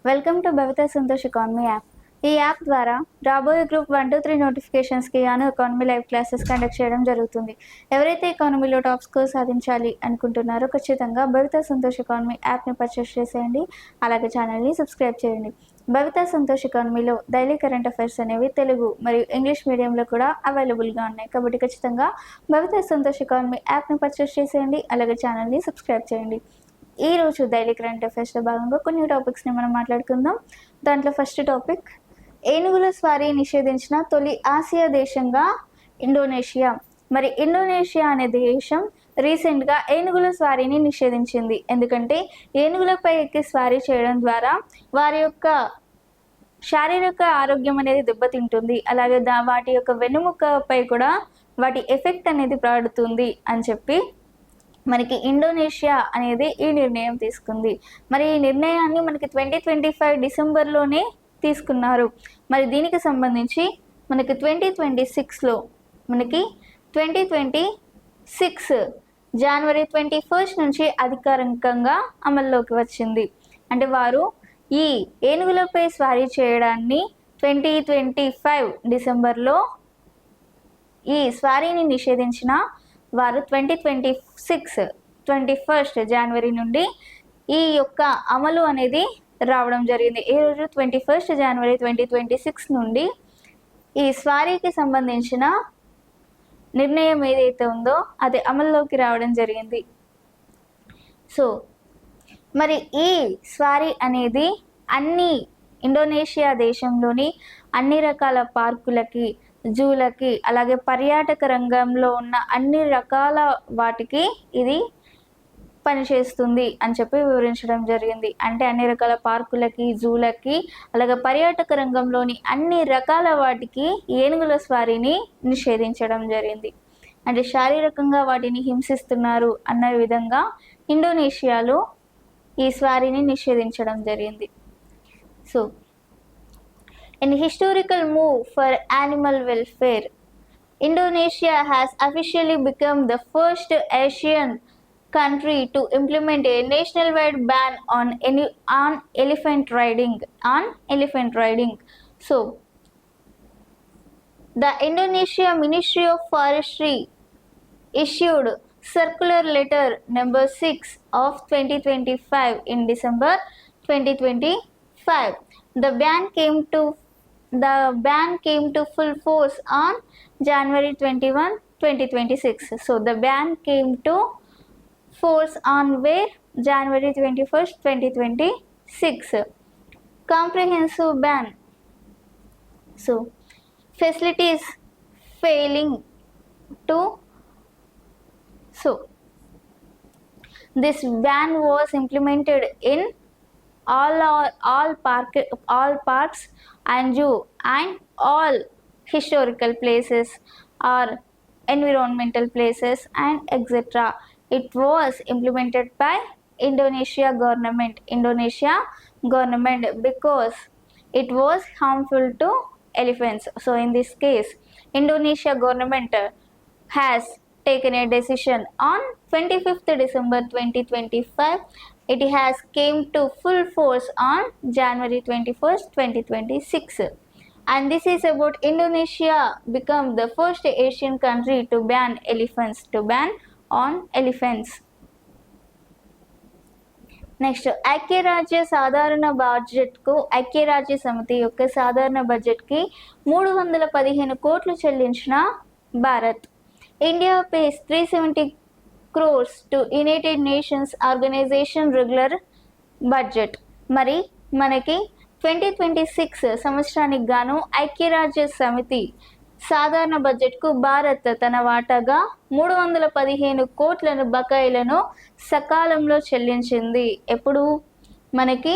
Welcome to Bhavitha Santosh economy app. ఈ app ద్వారా రాబోయే గ్రూప్ 1, 2, 3 నోటిఫికేషన్స్కి గాను ఎకానమీ లైవ్ క్లాసెస్ కండక్ట్ చేయడం జరుగుతుంది. ఎవరైతే ఎకానమీలో టాప్ స్కోర్ సాధించాలి అనుకుంటున్నారో ఖచ్చితంగా భవిత సంతోష్ ఎకానమీ యాప్ని పర్చేస్ చేసేయండి. అలాగే ఛానల్ని సబ్స్క్రైబ్ చేయండి. భవిత సంతోష్ ఎకానమీలో డైలీ కరెంట్ అఫైర్స్ అనేవి తెలుగు మరియు ఇంగ్లీష్ మీడియంలో కూడా అవైలబుల్గా ఉన్నాయి. కాబట్టి ఖచ్చితంగా భవిత సంతోష్ ఎకానమీ యాప్ని పర్చేస్ చేసేయండి. అలాగే ఛానల్ని సబ్స్క్రైబ్ చేయండి. ఈ రోజు డైలీ కరెంట్ అఫైర్స్లో భాగంగా కొన్ని టాపిక్స్ని మనం మాట్లాడుకుందాం. దాంట్లో ఫస్ట్ టాపిక్, ఏనుగుల స్వారీ నిషేధించిన తొలి ఆసియా దేశంగా ఇండోనేషియా. మరి ఇండోనేషియా అనే దేశం రీసెంట్గా ఏనుగుల స్వారీని నిషేధించింది. ఎందుకంటే ఏనుగులపై ఎక్కి స్వారీ చేయడం ద్వారా వారి యొక్క శారీరక ఆరోగ్యం అనేది దెబ్బతింటుంది. అలాగే వాటి యొక్క వెన్నుముకపై కూడా వాటి ఎఫెక్ట్ అనేది పడుతుంది అని చెప్పి మనకి ఇండోనేషియా అనేది ఈ నిర్ణయం తీసుకుంది. మరి ఈ నిర్ణయాన్ని మనకి 2025 డిసెంబర్లోనే తీసుకున్నారు. మరి దీనికి సంబంధించి మనకి 2026లో మనకి 2026 జనవరి 21 నుంచి అధికారికంగా అమల్లోకి వచ్చింది. అంటే వారు ఈ ఏనుగులపై స్వారీ చేయడాన్ని 2025 డిసెంబర్లో ఈ స్వారీని నిషేధించిన వారు 2026 21 జనవరి నుండి ఈ యొక్క అమలు అనేది రావడం జరిగింది. ఈ రోజు 21 జనవరి 2026 నుండి ఈ స్వారీకి సంబంధించిన నిర్ణయం ఏదైతే ఉందో అది అమల్లోకి రావడం జరిగింది. సో మరి ఈ స్వారీ అనేది అన్ని ఇండోనేషియా దేశంలోని అన్ని రకాల పార్కులకి, జూలకి, అలాగే పర్యాటక రంగంలో ఉన్న అన్ని రకాల వాటికి ఇది పనిచేస్తుంది అని చెప్పి వివరించడం జరిగింది. అంటే అన్ని రకాల పార్కులకి, జూలకి, అలాగే పర్యాటక రంగంలోని అన్ని రకాల వాటికి ఏనుగుల స్వారీని నిషేధించడం జరిగింది. అంటే శారీరకంగా వాటిని హింసిస్తున్నారు అన్న విధంగా ఇండోనేషియాలో ఈ స్వారీని నిషేధించడం జరిగింది. So in historical move for animal welfare, Indonesia has officially become the first Asian country to implement a nationwide ban on elephant riding. So, the Indonesia Ministry of Forestry issued circular letter number 6 of 2025 in December 2025. The ban came to full force on January 21, 2026. So the ban came to force on where? January 21st, 2026. Comprehensive ban. So facilities failing to. So this ban was implemented in all parks and zoo and all historical places or environmental places and etc. It was implemented by Indonesia government because it was harmful to elephants. So in this case, Indonesia government has taken a decision on 25th December 2025. It has came to full force on January 21st, 2026. And this is about Indonesia become the first Asian country to ban on elephants. Next, ఐక్యరాజ్య సాధారణ బడ్జెట్కు ఐక్యరాజ్య సమితి యొక్క సాధారణ బడ్జెట్కి 315 కోట్లు చెల్లించిన Bharat. India pays 370 crores to United Nations Organization regular budget. మరి మనకి 2026 సంవత్సరానికి గాను ఐక్యరాజ్య సమితి సాధారణ బడ్జెట్కు భారత్ తన వాటాగా 315 కోట్లను బకాయిలను సకాలంలో చెల్లించింది. ఎప్పుడు? మనకి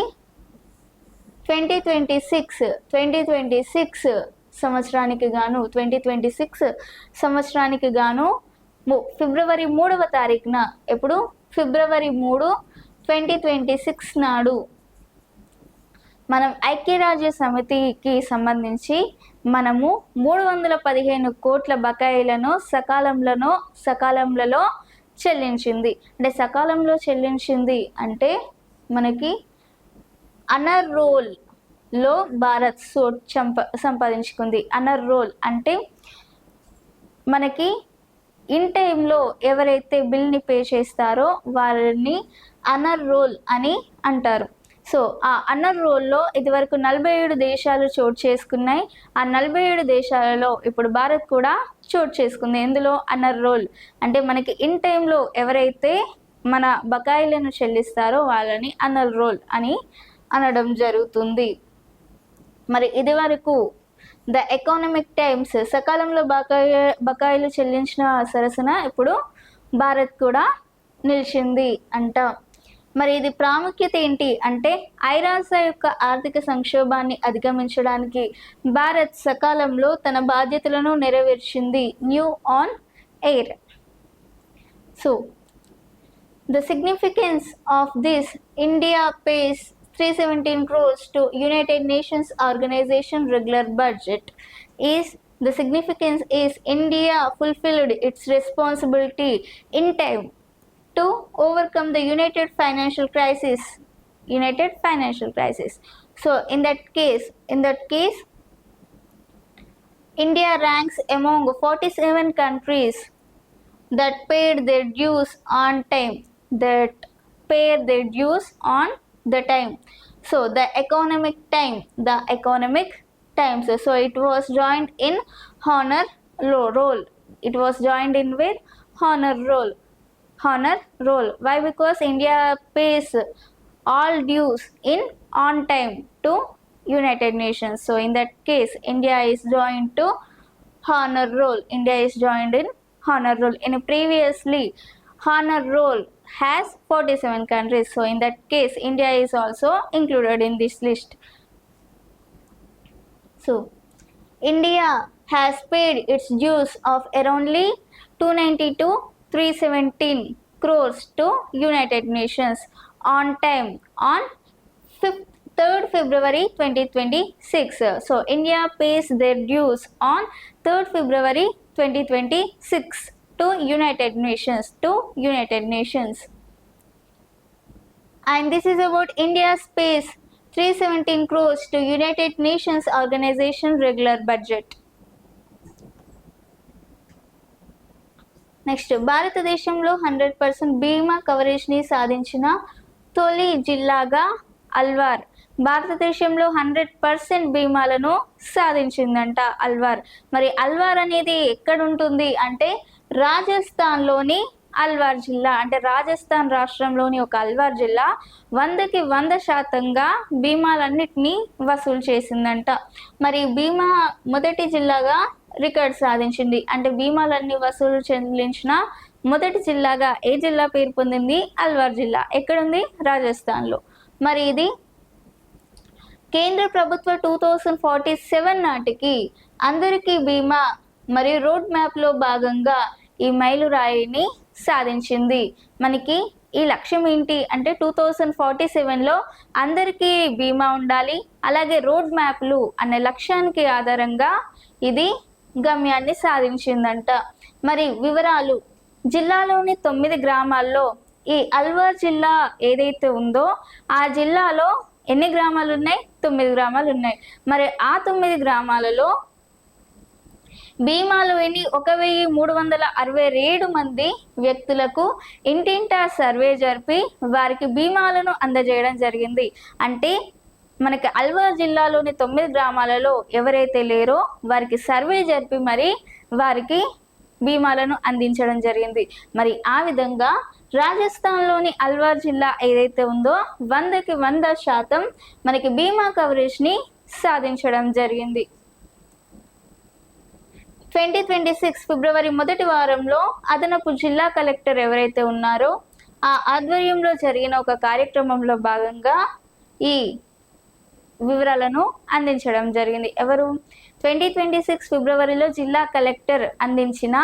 2026 సంవత్సరానికి గాను 2026 సంవత్సరానికి గాను ఫిబ్రవరి 3వ తారీఖున, ఎప్పుడు? ఫిబ్రవరి 3, 2026 నాడు మనం ఐక్యరాజ్య సమితికి సంబంధించి మనము 315 కోట్ల బకాయిలను సకాలంలో చెల్లించింది. అంటే సకాలంలో చెల్లించింది అంటే మనకి అనర్ రోల్లో భారత్ సంపాదించుకుంది. అనర్ రోల్ అంటే మనకి ఇన్ టైంలో ఎవరైతే బిల్ని పే చేస్తారో వారిని అనర్ రోల్ అని అంటారు. సో ఆ అనర్ రోల్లో ఇదివరకు 47 దేశాలు చోటు చేసుకున్నాయి. ఆ 47 దేశాలలో ఇప్పుడు భారత్ కూడా చోటు చేసుకుంది. ఎందులో అనర్ రోల్ అంటే మనకి ఇన్ టైంలో ఎవరైతే మన బకాయిలను చెల్లిస్తారో వాళ్ళని అనర్ రోల్ అని అనడం జరుగుతుంది. మరి ఇది వరకు ద ఎకనామిక్ టైమ్స్ సకాలంలో బకాయిలు చెల్లించిన సరసన ఇప్పుడు భారత్ కూడా నిలిచింది అంట. మరి ఇది ప్రాముఖ్యత ఏంటి అంటే ఐరాస యొక్క ఆర్థిక సంక్షోభాన్ని అధిగమించడానికి భారత్ సకాలంలో తన బాధ్యతలను నెరవేర్చింది. News on air. So the significance of this India pays 317 crores to United Nations Organization regular budget is the significance is India fulfilled its responsibility in time to overcome the United financial crisis. So in that case India ranks among 47 countries that paid their dues on time. The time. So the economic times. So it was joined in honor roll. It was joined in with honor roll. Why? Because India pays all dues in on time to United Nations. So in that case India is joined to honor roll. India is joined in honor roll. In previously honor roll has 47 countries. So in that case India is also included in this list. So India has paid its dues of around 292,317 crores to United Nations on time on 3rd February 2026. So India pays their dues on 3rd February 2026 to United Nations. And this is about India's pays 317 crores to United Nations Organization regular budget. Next భారతదేశంలో 100% బీమా కవరేజ్ని సాధించిన తొలి జిల్లాగా అల్వార్. భారతదేశంలో 100% బీమాలను సాధించిందంట అల్వార్. మరి అల్వార్ అనేది ఎక్కడ ఉంటుంది అంటే రాజస్థాన్లోని అల్వార్ జిల్లా, అంటే రాజస్థాన్ రాష్ట్రంలోని ఒక అల్వార్ జిల్లా 100కి 100% బీమాలన్నిటినీ వసూలు చేసిందంట. మరి బీమా మొదటి జిల్లాగా రికార్డ్ సాధించింది. అంటే బీమాలన్నీ వసూలు చెల్లించిన మొదటి జిల్లాగా ఏ జిల్లా పేరు పొందింది? అల్వార్ జిల్లా. ఎక్కడుంది? రాజస్థాన్లో. మరి ఇది కేంద్ర ప్రభుత్వ 2047 నాటికి అందరికీ బీమా మరియు రోడ్ మ్యాప్లో భాగంగా ఈ మైలురాయిని సాధించింది. మనకి ఈ లక్ష్యం ఏంటి అంటే 2047లో అందరికీ బీమా ఉండాలి, అలాగే రోడ్ మ్యాప్లు అనే లక్ష్యానికి ఆధారంగా ఇది గమ్యాన్ని సాధించిందంట. మరి వివరాలు, జిల్లాలోని 9 గ్రామాల్లో ఈ అల్వార్ జిల్లా ఏదైతే ఉందో ఆ జిల్లాలో ఎన్ని గ్రామాలు ఉన్నాయి? 9 గ్రామాలు ఉన్నాయి. మరి ఆ 9 గ్రామాలలో బీమాలు విని 1367 మంది వ్యక్తులకు ఇంటింటా సర్వే జరిపి వారికి బీమాలను అందజేయడం జరిగింది. అంటే మనకి అల్వార్ జిల్లాలోని 9 గ్రామాలలో ఎవరైతే లేరో వారికి సర్వే జరిపి మరి వారికి బీమాలను అందించడం జరిగింది. మరి ఆ విధంగా రాజస్థాన్లోని అల్వార్ జిల్లా ఏదైతే ఉందో 100కి 100% మనకి బీమా కవరేజ్ని సాధించడం జరిగింది. 2026 ఫిబ్రవరి మొదటి వారంలో అదనపు జిల్లా కలెక్టర్ ఎవరైతే ఉన్నారో ఆ ఆధ్వర్యంలో జరిగిన ఒక కార్యక్రమంలో భాగంగా ఈ వివరాలను అందించడం జరిగింది. ఎవరు? 2026 ఫిబ్రవరిలో జిల్లా కలెక్టర్ అందించిన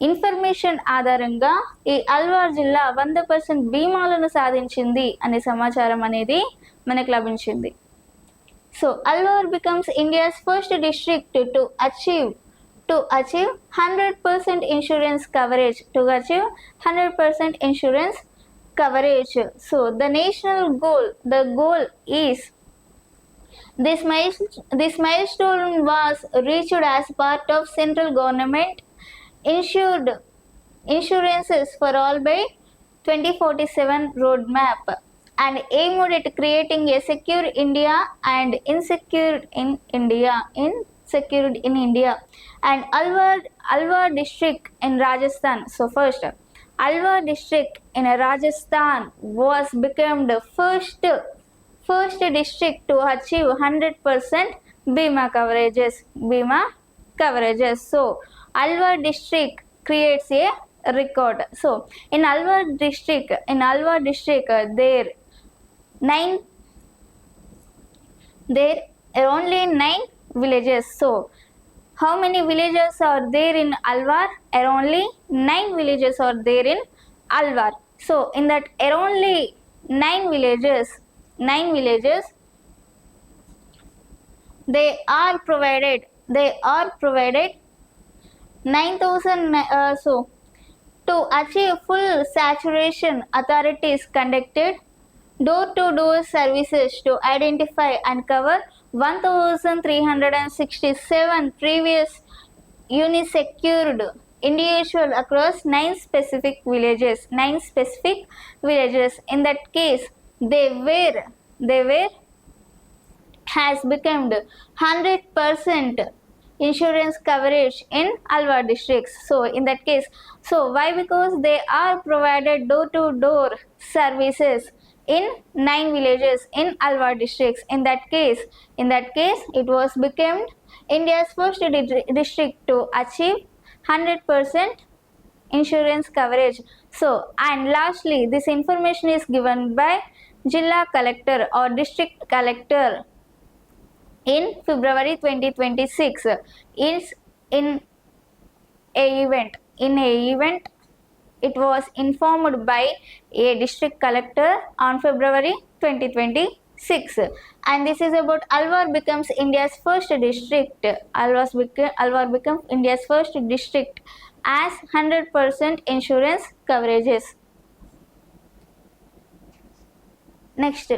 ఇన్ఫర్మేషన్ ఆధారంగా ఈ అల్వార్ జిల్లా 100% బీమాలను సాధించింది అనే సమాచారం అనేది మనకు లభించింది. So Alwar becomes India's first district to achieve 100% insurance coverage, to achieve 100% insurance coverage. So the goal is this milestone was reached as part of central government insurances for all by 2047 roadmap and aimed at creating a secure India and insecure in India. And Alwar district in Rajasthan. So first, Alwar district in Rajasthan was become the first district to achieve 100% Bima coverages. So Alwar district creates a record. So in Alwar district, there are only 9 villages. So how many villages are there in Alwar? Only 9 villages are there in Alwar. So in that only 9 villages, they are provided 9,000. So to achieve full saturation, authorities conducted door-to-door services to identify and cover 1,367 previous unisecured individual across 9 specific villages. In that case, they were has become 100% insurance coverage in Alwar districts. So in that case, so why? Because they are provided door-to-door services in 9 villages in Alwar districts. In that case, it was become India's first district to achieve 100% insurance coverage. So, and lastly, this information is given by Jilla Collector or District Collector in February 2026 is in a event. It was informed by a district collector on February 2026, and this is about Alwar becomes India's first district. Alwar becomes India's first district as 100% insurance coverages. Next,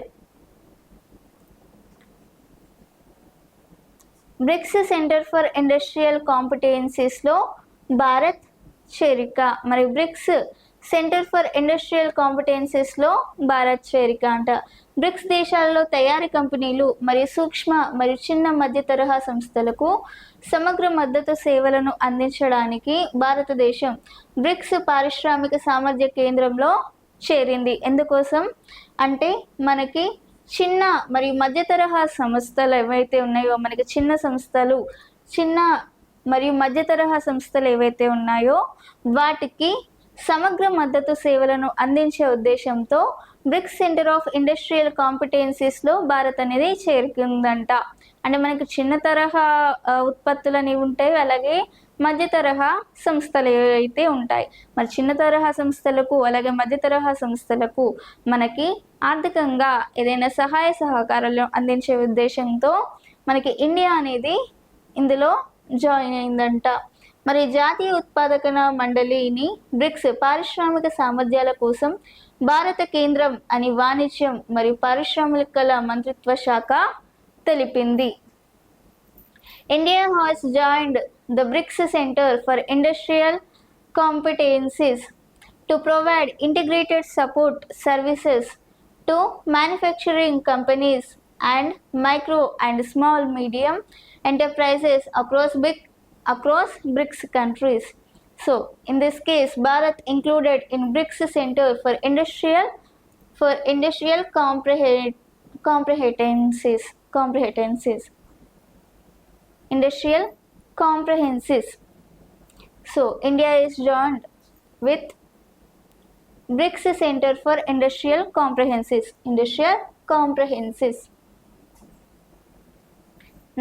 BRICS centre for industrial కాంపిటెన్సీస్లో భారత్ చేరిక. మరి BRICS centre for industrial కాంపిటెన్సీస్లో భారత్ చేరిక అంట. Bricks దేశాలలో తయారీ కంపెనీలు మరియు సూక్ష్మ మరియు చిన్న మధ్య తరహా సంస్థలకు సమగ్ర మద్దతు సేవలను అందించడానికి భారతదేశం బ్రిక్స్ పారిశ్రామిక సామర్థ్య కేంద్రంలో చేరింది. ఎందుకోసం అంటే మనకి చిన్న మరియు మధ్య తరహా సంస్థలు ఏవైతే ఉన్నాయో, మనకి చిన్న మరియు మధ్య తరహా సంస్థలు ఏవైతే ఉన్నాయో వాటికి సమగ్ర మద్దతు సేవలను అందించే ఉద్దేశంతో బ్రిక్స్ సెంటర్ ఆఫ్ ఇండస్ట్రియల్ కాంపిటెన్సీస్లో భారత్ అనేది చేరుకుందంట. అంటే మనకి చిన్న తరహా ఉత్పత్తులు అనేవి ఉంటాయి, అలాగే మధ్య తరహా సంస్థలు ఏవైతే ఉంటాయి. మరి చిన్న తరహా సంస్థలకు అలాగే మధ్య తరహా సంస్థలకు మనకి ఆర్థికంగా ఏదైనా సహాయ సహకారాలు అందించే ఉద్దేశంతో మనకి ఇండియా అనేది ఇందులో జాయిన్ అయిందంట. మరి జాతీయ ఉత్పాదక మండలిని బ్రిక్స్ పారిశ్రామిక సామర్థ్యాల కోసం భారత కేంద్రం అని వాణిజ్యం మరియు పారిశ్రామికల మంత్రిత్వ శాఖ తెలిపింది. India has joined the BRICS Center for Industrial Competencies to provide integrated support services to manufacturing companies and micro and small medium enterprises across BRICS countries. So, in this case, Bharat included in BRICS Center for Industrial Competencies. Industrial comprehensives. So India is joined with BRICS Center for Industrial Comprehensives.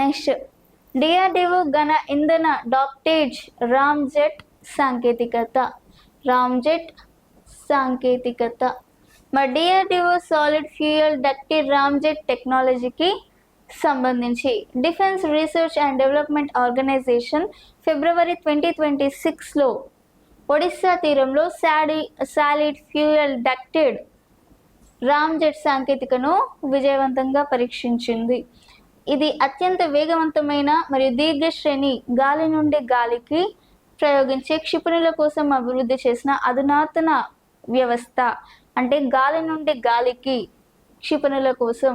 Next, DRDO ఘన ఇంధన డాక్టేజ్ ramjet సాంకేతికత. మరి DRDO solid fuel ducted ramjet టెక్నాలజీకి సంబంధించి defence research and development organisation ఫిబ్రవరి 2026లో ఒడిశా తీరంలో solid fuel ducted ramjet సాంకేతికను విజయవంతంగా పరీక్షించింది. ఇది అత్యంత వేగవంతమైన మరియు దీర్ఘశ్రేణి గాలి నుండి గాలికి ప్రయోగించే క్షిపణుల కోసం అభివృద్ధి చేసిన అధునాతన వ్యవస్థ. అంటే గాలి నుండి గాలికి క్షిపణుల కోసం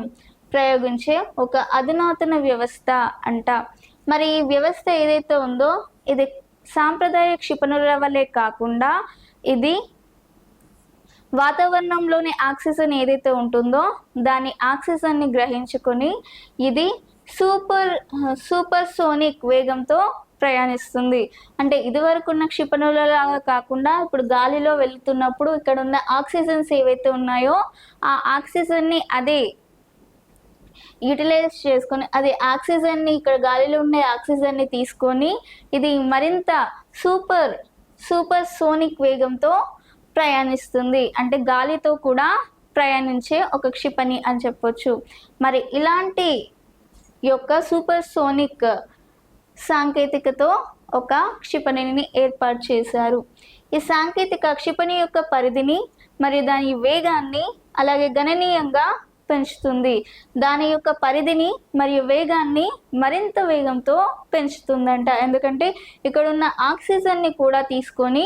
ప్రయోగించే ఒక అధునాతన వ్యవస్థ అంట. మరి ఈ వ్యవస్థ ఏదైతే ఉందో ఇది సాంప్రదాయ క్షిపణుల వల్లే కాకుండా ఇది వాతావరణంలోని ఆక్సిజన్ ఏదైతే ఉంటుందో దాని ఆక్సిజన్ని గ్రహించుకొని ఇది సూపర్ సోనిక్ వేగంతో ప్రయాణిస్తుంది. అంటే ఇదివరకు ఉన్న క్షిపణులలాగా కాకుండా ఇప్పుడు గాలిలో వెళ్తున్నప్పుడు ఇక్కడ ఉన్న ఆక్సిజన్స్ ఏవైతే ఉన్నాయో ఆ ఆక్సిజన్ని అదే యూటిలైజ్ చేసుకొని అది ఆక్సిజన్ని ఇక్కడ గాలిలో ఉండే ఆక్సిజన్ని తీసుకొని ఇది మరింత సూపర్ సోనిక్ వేగంతో ప్రయాణిస్తుంది. అంటే గాలితో కూడా ప్రయాణించే ఒక క్షిపణి అని చెప్పొచ్చు. మరి ఇలాంటి యొక్క సూపర్ సోనిక్ సాంకేతికతో ఒక క్షిపణిని ఏర్పాటు చేశారు. ఈ సాంకేతిక క్షిపణి యొక్క పరిధిని మరియు దాని వేగాన్ని అలాగే గణనీయంగా పెంచుతుంది. దాని యొక్క పరిధిని మరియు వేగాన్ని మరింత వేగంతో పెంచుతుందంట. ఎందుకంటే ఇక్కడ ఉన్న ఆక్సిజన్ని కూడా తీసుకొని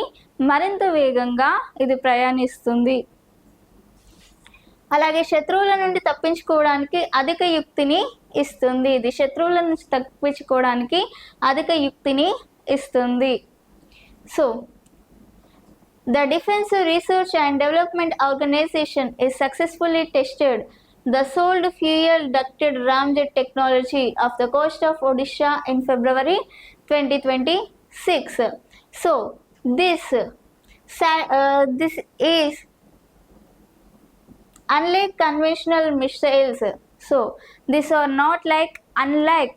మరింత వేగంగా ఇది ప్రయాణిస్తుంది. అలాగే శత్రువుల నుండి తప్పించుకోవడానికి అధిక యుక్తిని ఇస్తుంది. ఇది శత్రువుల నుంచి తప్పించుకోవడానికి అధిక యుక్తిని ఇస్తుంది. So the Defense Research and Development Organization is successfully tested the solid fuel ducted ramjet technology of the coast of Odisha in February 2026. So this is unlike conventional missiles. So these are not like unlike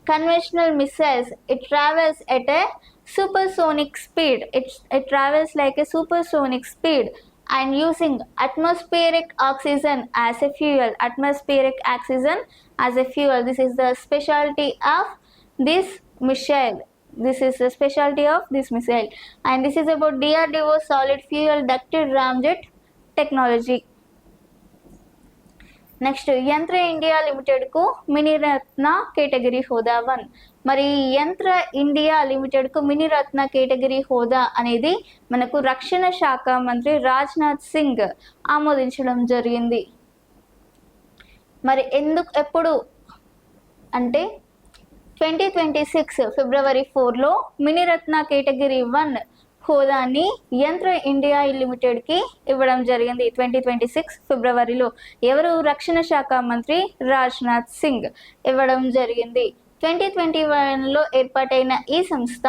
conventional missiles. It travels at a supersonic speed. It travels like a supersonic speed and using atmospheric oxygen as a fuel. This is the specialty of this missile. And this is about DRDO solid fuel ducted ramjet technology. Next యంత్ర India లిమిటెడ్కు Miniratna category హోదా 1. మరి యంత్ర India లిమిటెడ్కు Miniratna category హోదా అనేది మనకు రక్షణ శాఖ మంత్రి రాజ్నాథ్ సింగ్ ఆమోదించడం జరిగింది. మరి ఎప్పుడు అంటే 2026 ఫిబ్రవరి 4లో మినీరత్న కేటగిరీ 1 హోదాని యంత్ర ఇండియా లిమిటెడ్కి ఇవ్వడం జరిగింది. 2026 ఫిబ్రవరిలో ఎవరు రక్షణ శాఖ మంత్రి రాజ్నాథ్ సింగ్ ఇవ్వడం జరిగింది. 2021లో ఏర్పాటైన ఈ సంస్థ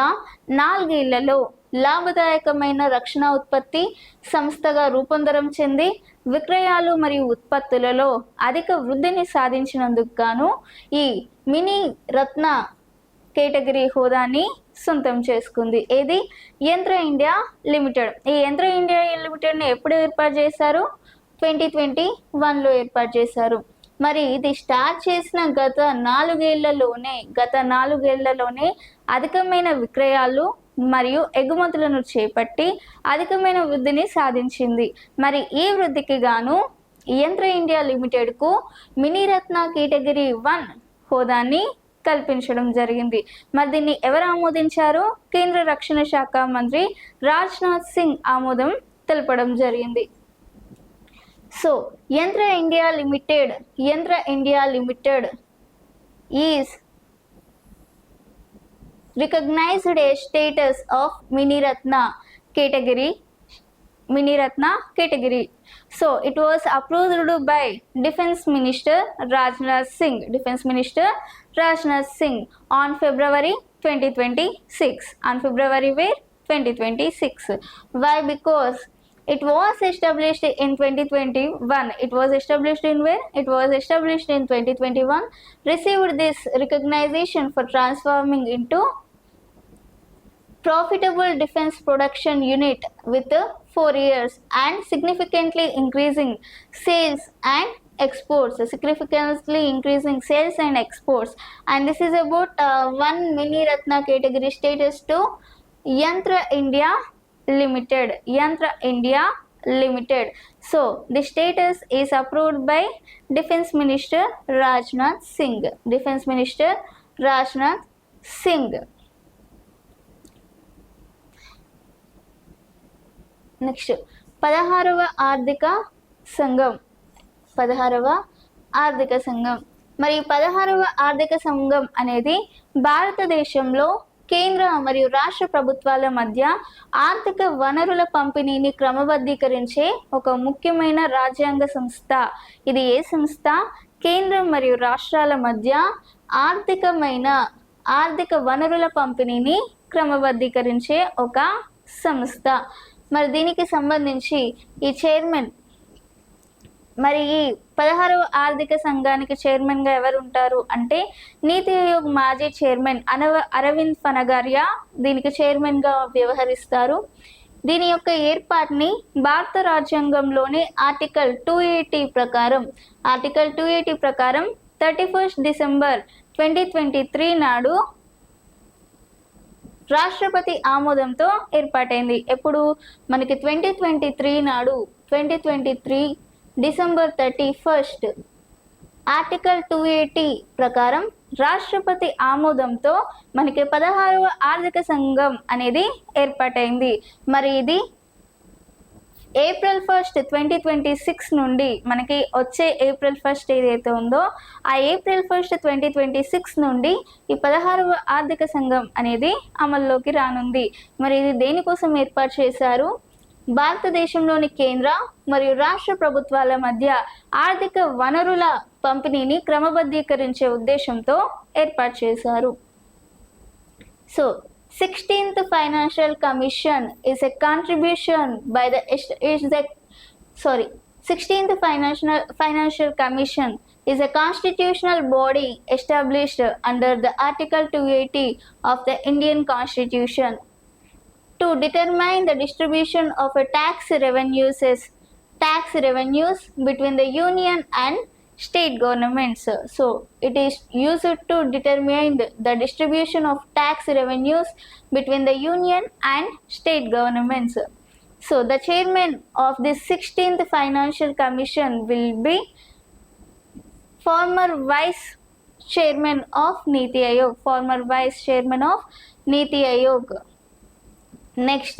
4 ఏళ్లలో లాభదాయకమైన రక్షణ ఉత్పత్తి సంస్థగా రూపాంతరం చెంది విక్రయాలు మరియు ఉత్పత్తులలో అధిక వృద్ధిని సాధించినందుకు గాను ఈ మినీ రత్న కేటగిరీ హోదాని సొంతం చేసుకుంది. ఏది యంత్ర ఇండియా లిమిటెడ్. ఈ యంత్ర ఇండియా లిమిటెడ్ని ఎప్పుడు ఏర్పాటు చేశారు? 2021లో ఏర్పాటు చేశారు. మరి ఇది స్టార్ట్ చేసిన గత 4 ఏళ్లలోనే అధికమైన విక్రయాలు మరియు ఎగుమతులను చేపట్టి అధికమైన వృద్ధిని సాధించింది. మరి ఈ వృద్ధికి గాను యంత్ర ఇండియా లిమిటెడ్కు మినీరత్న కేటగిరీ 1 హోదాని కల్పించడం జరిగింది. మరి దీన్ని ఎవరు ఆమోదించారు? కేంద్ర రక్షణ శాఖ మంత్రి రాజ్నాథ్ సింగ్ ఆమోదం తెలపడం జరిగింది. సో యంత్ర India limited is recognized a status of Miniratna category. So it was approved by Defense Minister Rajnath Singh on February 2026. On February 2026. Why? Because it was established in 2021. It was established in where? It was established in 2021. Received this recognition for transforming into profitable defense production unit with 4 years and significantly increasing sales and exports, significantly increasing sales and exports. And this is about one Mini Ratna category status to Yantra India Limited. Yantra India Limited. So the status is approved by Defense Minister Rajnath Singh. Defense Minister Rajnath Singh. Next 16వ ఆర్థిక సంఘం. 16వ ఆర్థిక సంఘం. మరి 16వ ఆర్థిక సంఘం అనేది భారతదేశంలో కేంద్ర మరియు రాష్ట్ర ప్రభుత్వాల మధ్య ఆర్థిక వనరుల పంపిణీని క్రమబద్ధీకరించే ఒక ముఖ్యమైన రాజ్యాంగ సంస్థ. ఇది ఏ సంస్థ? కేంద్రం మరియు రాష్ట్రాల మధ్య ఆర్థిక వనరుల పంపిణీని క్రమబద్ధీకరించే ఒక సంస్థ. మరి దీనికి సంబంధించి ఈ చైర్మన్, మరి ఈ 16వ ఆర్థిక సంఘానికి చైర్మన్గా ఎవరు ఉంటారు అంటే నీతి ఆయోగ్ మాజీ చైర్మన్ అరవింద్ ఫనగారియా దీనికి చైర్మన్గా వ్యవహరిస్తారు. దీని యొక్క ఏర్పాటుని భారత రాజ్యాంగంలోని ఆర్టికల్ 280 ప్రకారం 31 డిసెంబర్ 2023 నాడు రాష్ట్రపతి ఆమోదంతో ఏర్పాటైంది. ఎప్పుడు? మనకి 2023 డిసెంబర్ 31 ఆర్టికల్ 280 ప్రకారం రాష్ట్రపతి ఆమోదంతో మనకి 16వ ఆర్థిక సంఘం అనేది ఏర్పాటైంది. మరి ఇది April 1, 2026 నుండి మనకి వచ్చే April 1 ఏదైతే ఉందో ఆ April 1, 2026 నుండి ఈ 16వ ఆర్థిక సంఘం అనేది అమల్లోకి రానుంది. మరి ఇది దేనికోసం ఏర్పాటు చేశారు? భారతదేశంలోని కేంద్ర మరియు రాష్ట్ర ప్రభుత్వాల మధ్య ఆర్థిక వనరుల పంపిణీని క్రమబద్ధీకరించే ఉద్దేశంతో ఏర్పాటు చేశారు. So 16th Financial Commission is a contribution by the 16th Financial Commission is a constitutional body established under the Article 280 of the Indian Constitution to determine the distribution of a tax revenues between the union and state governments. So it is used to determine the distribution of tax revenues between the union and state governments. So the chairman of this 16th Financial Commission will be former vice chairman of Niti Aayog. Next,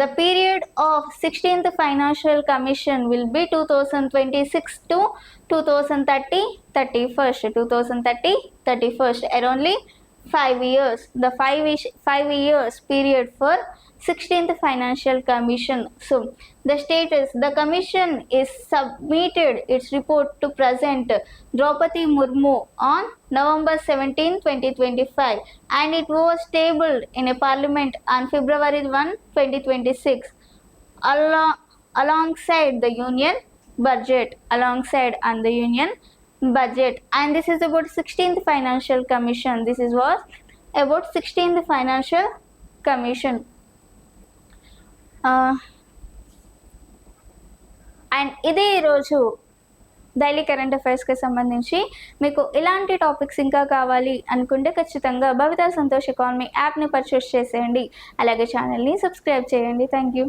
the period of 16th Financial Commission will be 2026 to 2030-31, around 5 years. The 5 years period for 16th Financial Commission. So the status, the commission is submitted its report to President Draupadi Murmu on November 17, 2025 and it was tabled in a parliament on February 1, 2026 alongside the union budget. And this is about 16th Financial Commission. This was about 16th Financial Commission. And ఇదే ఈరోజు daily current అఫైర్స్కి సంబంధించి. మీకు ఇలాంటి topics ఇంకా కావాలి అనుకుంటే ఖచ్చితంగా భవితా Santosh economy యాప్ని పర్చేస్ చేసేయండి. అలాగే ఛానల్ని సబ్స్క్రైబ్ చేయండి. Thank you.